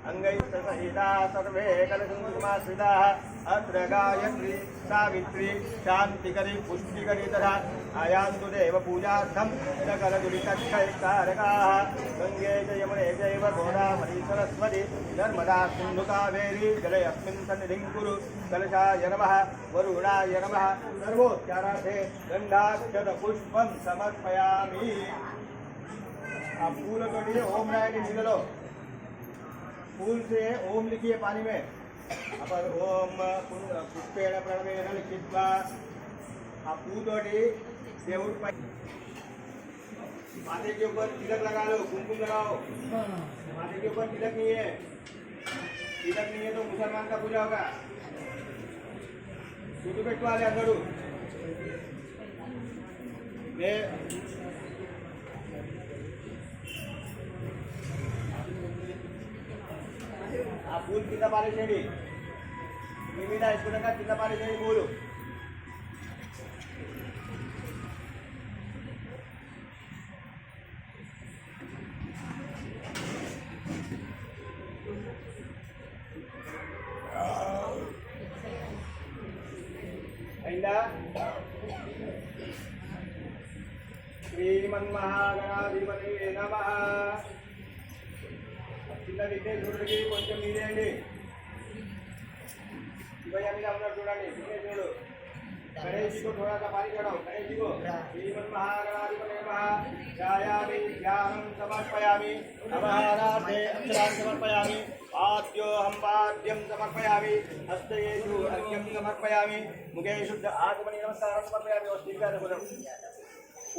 अंगैस्तसहिता सर्वे कलकुङ्कुमाश्रिताः अत्र गायत्री सावित्री शान्तिकरी पुष्टिकरी तथा आयान्तु देवपूजार्थं सकलदुरितक्षयकारकाः गङ्गे च यमुने चैव गोदावरी सरस्वती नर्मदा सिन्धु कावेरी जलेऽस्मिन् सन्निधिं कुरु कलशाय नमः वरुणाय नमः सर्वोच्चारार्थे गन्धाक्षतपुष्पं समर्पयामि। आप फूल तोड़िए, ओम राय निकल लो। फूल से ओम लिखिए पानी में। अपन ओम पुष्पेण प्रणवेन लिखित्वा आप फूल तोड़ी देवुर माथे के ऊपर तिलक लगा लो, कुमकुम लगाओ। माथे के ऊपर तिलक नहीं है, तिलक नहीं है तो मुसलमान का पूजा होगा। सूटू पेट्टू वाले अंदरू ఆ పూలు కింద పారేసేయండి. మీ మీద ఇష్టంగా కింద పారేసేయండి పూలు. అయిందా? శ్రీమన్మహాగణాధిపతే నమః. కింద విఘ్నేశ్వరుడికి కొంచెం మీరేయండి. శివయ్య మీద ఉన్నాడు చూడండి, విఘ్నేశ్వరుడు. गणेश जी को थोड़ा सा पानी चढ़ाओ. गणेश जी को श्रीमन्महागणाधिपते नमः. ध्यायामि ध्यानं समर्पयामि. नमःराधे अक्षरान् समर्पयामि. पाद्योऽहं पाद्यं समर्पयामि. हस्तयेषु अर्घ्यं समर्पयामि. मुखे शुद्ध आत्मनि नमस्कारं समर्पयामि.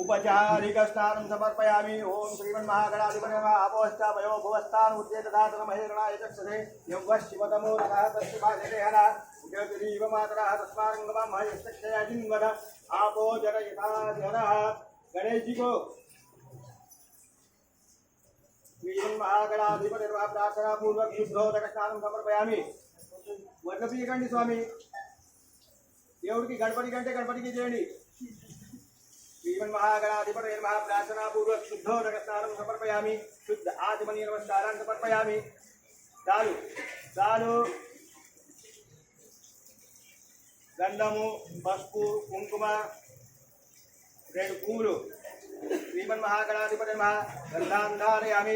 उपचारिकस्नानं समर्पयामि. ओम श्रीमन्महागणाधिपते नमः. अपोष्टापयो भुवस्थान उच्चे तथा तमहेरणाय चक्षसे यौवश्चिवतमो रथः तस्मादेहः उद्योतिरीव मातरः तस्मारङ्गमं हयस्तक्षयाजिन्वद आपो जनयथा जनः. गणेश जी को श्रीमन्महागणाधिपते नमः प्रार्थना पूर्वक शुद्धोदक स्नानं समर्पयामि. वर्ण पीयకండి स्वामी. దేవుడికి గణపతి కంటే గణపతికి చేయండి. श्रीमन्महागणाधिपते नमः प्रार्थना पूर्वक शुद्धोदक स्नानं समर्पयामि. शुद्ध आत्मनि नमस्कारान् समर्पयामि. चालू चालू गंधमु पసుపు కుంకుమ రెండు పూలు श्रीमन्महागणाधिपते नमः गंधान् धारयामि.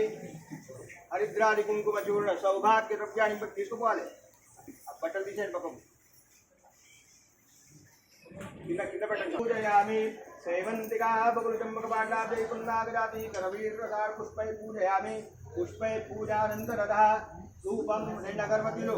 हरिद्रादि కుంకుమ చూర్ణ సౌభాగ్య ద్రవ్యాన్ని తీసుకోవాలి. బట్టలు తీసేయండి పక్కకు. కింద పెట్టండి. పూజయామి. सेवंतिका बकुलचंपकपाण्डाब्जै पुन्नागजाति करवीरसार पुष्पै पूजयामि. पुष्पै पूजानन्तरतः धूपं अगरबत्ती लो.